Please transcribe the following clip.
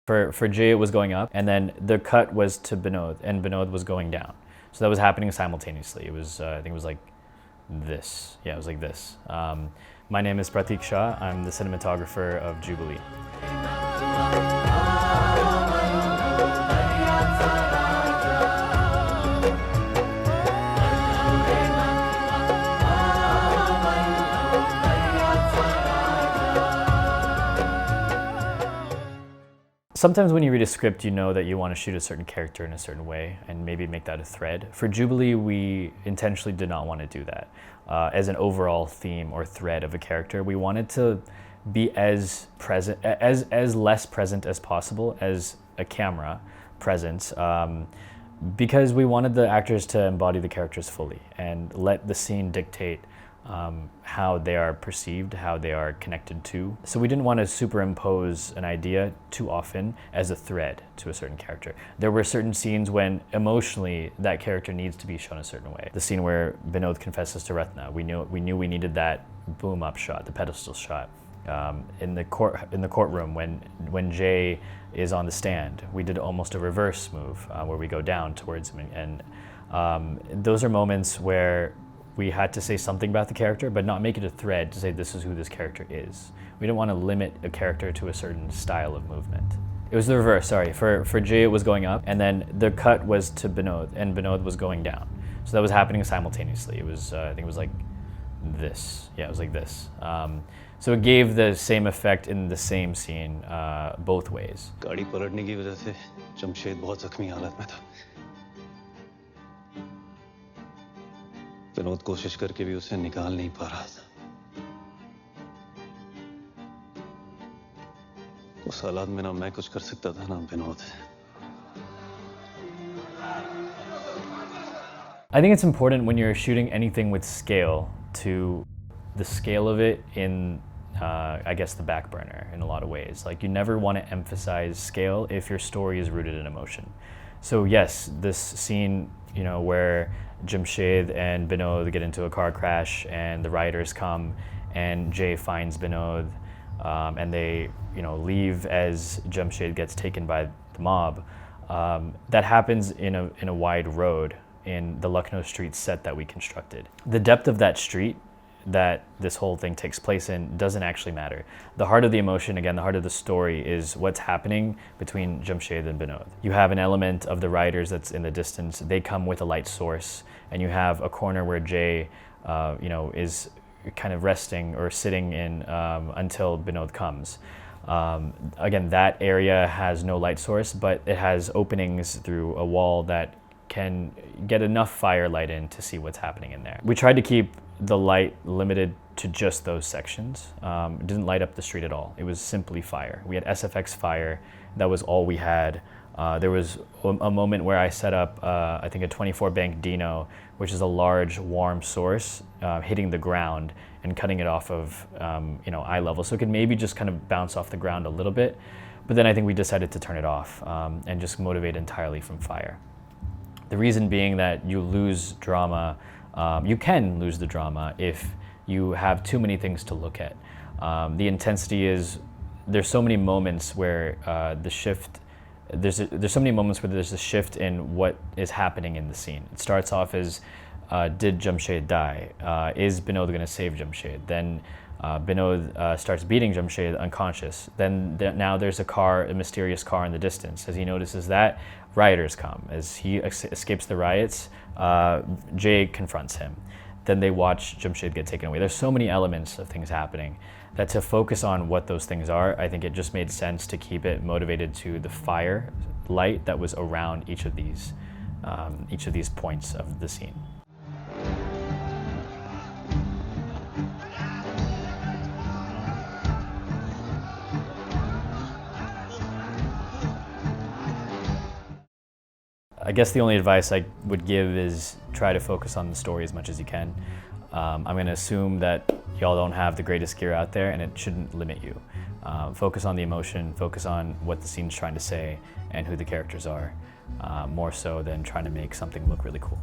For Jay, it was going up, and then the cut was to Binod, and Binod was going down. So that was happening simultaneously. It was, I think it was like this. Yeah, it was like this. My name is Pratik Shah. I'm the cinematographer of Jubilee. Sometimes when you read a script, you know that you want to shoot a certain character in a certain way and maybe make that a thread. For Jubilee, we intentionally did not want to do that. As an overall theme or thread of a character, we wanted to be as present, as less present as possible as a camera presence, because we wanted the actors to embody the characters fully and let the scene dictate how they are perceived, how they are connected to. So we didn't want to superimpose an idea too often as a thread to a certain character. There were certain scenes when emotionally that character needs to be shown a certain way. The scene where Binod confesses to Ratna, we knew we needed that boom up shot, the pedestal shot. In the courtroom when Jay is on the stand, we did almost a reverse move where we go down towards him, and those are moments where we had to say something about the character, but not make it a thread to say this is who this character is. We didn't want to limit a character to a certain style of movement. It was the reverse, sorry. For Jay, it was going up, and then the cut was to Binod, and Binod was going down. So that was happening simultaneously. It was, I think it was like this. Yeah, it was like this. So it gave the same effect in the same scene, both ways. गाड़ी पलटने की वजह से जमशेद बहुत जख्मी हालत में था। विनोद कोशिश करके भी उसे निकाल नहीं पा रहा था। उस हालात में ना मैं कुछ कर सकता था ना Vinod. I think it's important when you're shooting anything with scale to the scale of it in I guess the back burner in a lot of ways. Like, you never want to emphasize scale if your story is rooted in emotion. So yes, this scene, you know, where Jamshed and Binod get into a car crash and the rioters come and Jay finds Binod and they, you know, leave as Jamshed gets taken by the mob. That happens in a wide road in the Lucknow street set that we constructed. The depth of that street that this whole thing takes place in doesn't actually matter. The heart of the emotion, again, the heart of the story is what's happening between Jamshed and Binod. You have an element of the riders that's in the distance. They come with a light source, and you have a corner where Jay, you know, is kind of resting or sitting in until Binod comes. Again, that area has no light source, but it has openings through a wall that can get enough firelight in to see what's happening in there. We tried to keep the light limited to just those sections. It didn't light up the street at all. It was simply fire. We had SFX fire. That was all we had. There was a moment where I set up, I think, a 24 bank Dino, which is a large warm source, hitting the ground and cutting it off of you know, eye level. So it could maybe just kind of bounce off the ground a little bit. But then I think we decided to turn it off and just motivate entirely from fire. The reason being that you lose drama, you can lose the drama if you have too many things to look at. The intensity is, there's so many moments where the shift, there's so many moments where there's a shift in what is happening in the scene. It starts off as, did Jamshed die? Is Binod going to save Jamshed? Then Binod starts beating Jamshed unconscious. Then now there's a mysterious car in the distance. As he notices that, rioters come. As he escapes the riots, Jay confronts him. Then they watch Jamshed get taken away. There's so many elements of things happening that to focus on what those things are, I think it just made sense to keep it motivated to the fire light that was around each of these points of the scene. I guess the only advice I would give is try to focus on the story as much as you can. I'm going to assume that y'all don't have the greatest gear out there, and it shouldn't limit you. Focus on the emotion, focus on what the scene's trying to say and who the characters are, more so than trying to make something look really cool.